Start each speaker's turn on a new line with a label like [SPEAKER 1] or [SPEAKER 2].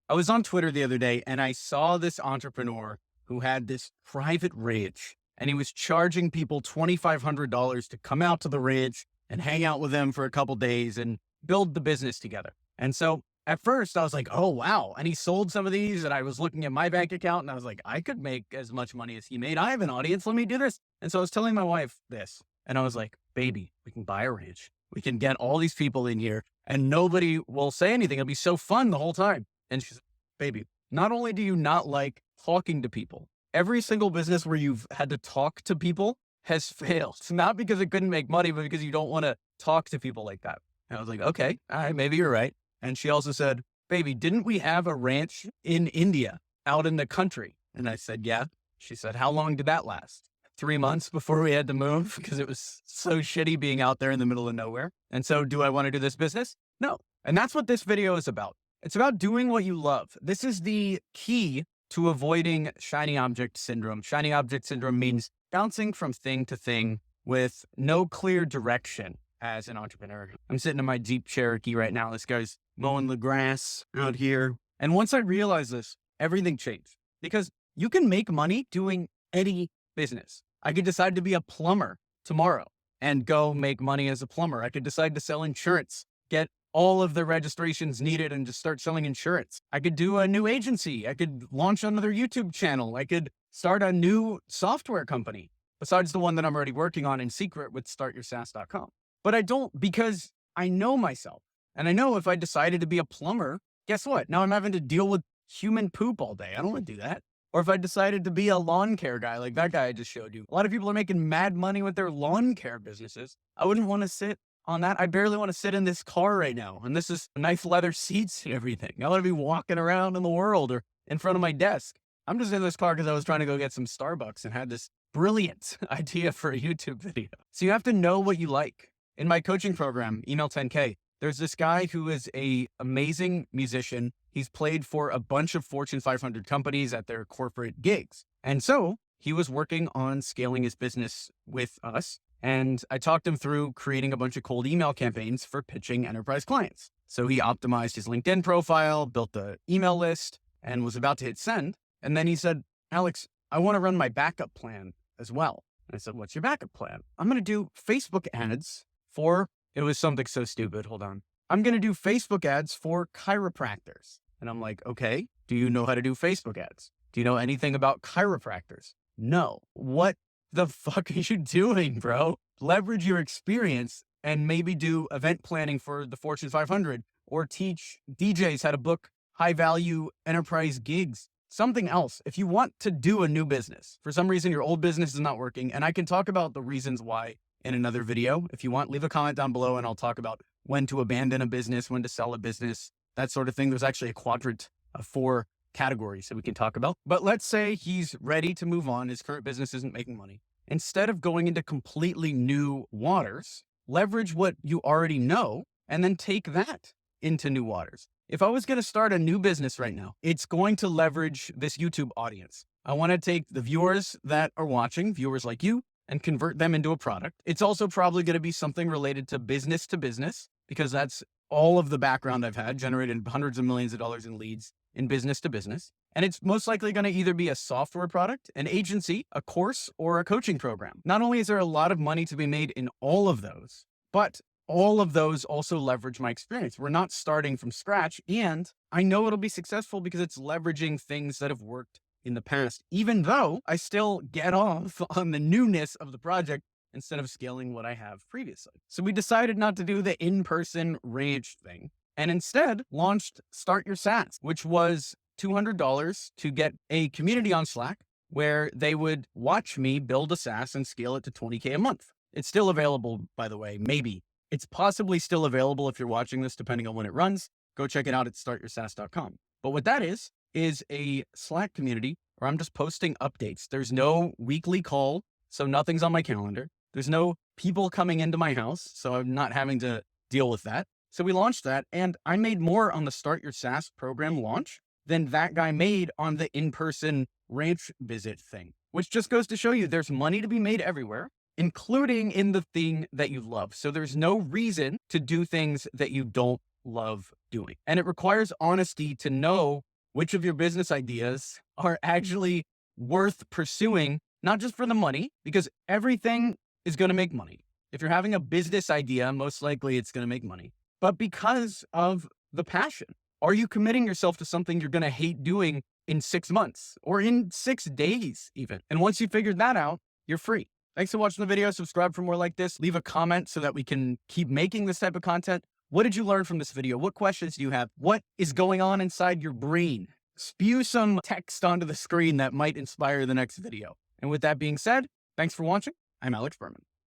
[SPEAKER 1] I was on Twitter the other day and I saw this entrepreneur who had this private ranch and he was charging people $2,500 to come out to the ranch and hang out with them for a couple days and build the business together. And so at first I was like, oh, wow. And he sold some of these and I was looking at my bank account and I was like, I could make as much money as he made. I have an audience. Let me do this. And so I was telling my wife this and I was like, baby, we can buy a ranch. We can get all these people in here and nobody will say anything. It'll be so fun the whole time. And she's like, baby, not only do you not like talking to people, every single business where you've had to talk to people has failed. It's not because it couldn't make money, but because you don't want to talk to people like that. And I was like, okay, all right, maybe you're right. And she also said, baby, didn't we have a ranch in India out in the country? And I said, yeah. She said, how long did that last? 3 months before we had to move because it was so shitty being out there in the middle of nowhere. And so do I want to do this business? No. And that's what this video is about. It's about doing what you love. This is the key to avoiding shiny object syndrome. Shiny object syndrome means bouncing from thing to thing with no clear direction as an entrepreneur. I'm sitting in my Jeep Cherokee right now. This guy's mowing the grass out here. And once I realized this, everything changed because you can make money doing any business. I could decide to be a plumber tomorrow and go make money as a plumber. I could decide to sell insurance, get all of the registrations needed and just start selling insurance. I could do a new agency. I could launch another YouTube channel. I could start a new software company besides the one that I'm already working on in secret with _SaaS.com. But I don't, because I know myself. And I know if I decided to be a plumber, guess what? Now I'm having to deal with human poop all day. I don't want to do that. Or if I decided to be a lawn care guy, like that guy I just showed you. A lot of people are making mad money with their lawn care businesses. I wouldn't want to sit on that. I barely want to sit in this car right now. And this is nice leather seats and everything. I want to be walking around in the world or in front of my desk. I'm just in this car because I was trying to go get some Starbucks and had this brilliant idea for a YouTube video. So you have to know what you like. In my coaching program, Email 10K, there's this guy who is an amazing musician. He's played for a bunch of Fortune 500 companies at their corporate gigs. And so he was working on scaling his business with us. And I talked him through creating a bunch of cold email campaigns for pitching enterprise clients. So he optimized his LinkedIn profile, built the email list, and was about to hit send. And then he said, Alex, I want to run my backup plan as well. And I said, what's your backup plan? I'm going to do Facebook ads for, it was something so stupid. Hold on. I'm going to do Facebook ads for chiropractors. And I'm like, okay, do you know how to do Facebook ads? Do you know anything about chiropractors? No. What the fuck are you doing, bro? Leverage your experience and maybe do event planning for the Fortune 500 or teach DJs how to book high value enterprise gigs, something else. If you want to do a new business, for some reason, your old business is not working. And I can talk about the reasons why in another video. If you want, leave a comment down below and I'll talk about when to abandon a business, when to sell a business, that sort of thing. There's actually a quadrant of 4 categories that we can talk about. But let's say he's ready to move on. His current business isn't making money. Instead of going into completely new waters, leverage what you already know and then take that into new waters. If I was going to start a new business right now, it's going to leverage this YouTube audience. I want to take the viewers that are watching, viewers like you, and convert them into a product. It's also probably going to be something related to business because that's all of the background I've had, generated hundreds of millions of dollars in leads in business to business. And it's most likely going to either be a software product, an agency, a course, or a coaching program. Not only is there a lot of money to be made in all of those, but all of those also leverage my experience. We're not starting from scratch. And I know it'll be successful because it's leveraging things that have worked in the past, even though I still get off on the newness of the project instead of scaling what I have previously. So we decided not to do the in-person ranch thing and instead launched Start Your SaaS, which was $200 to get a community on Slack where they would watch me build a SaaS and scale it to 20K a month. It's still available, by the way, maybe. It's possibly still available if you're watching this, depending on when it runs. Go check it out at startyoursas.com. But what that is a Slack community where I'm just posting updates. There's no weekly call, so nothing's on my calendar. There's no people coming into my house, so I'm not having to deal with that. So we launched that, and I made more on the Start Your SaaS program launch than that guy made on the in-person ranch visit thing, which just goes to show you there's money to be made everywhere, including in the thing that you love. So there's no reason to do things that you don't love doing. And it requires honesty to know which of your business ideas are actually worth pursuing, not just for the money, because everything is going to make money. If you're having a business idea, most likely it's going to make money, but because of the passion. Are you committing yourself to something you're going to hate doing in 6 months or in 6 days even? And once you figured that out, you're free. Thanks for watching the video. Subscribe for more like this. Leave a comment so that we can keep making this type of content. What did you learn from this video? What questions do you have? What is going on inside your brain? Spew some text onto the screen that might inspire the next video. And with that being said, thanks for watching. I'm Alex Berman.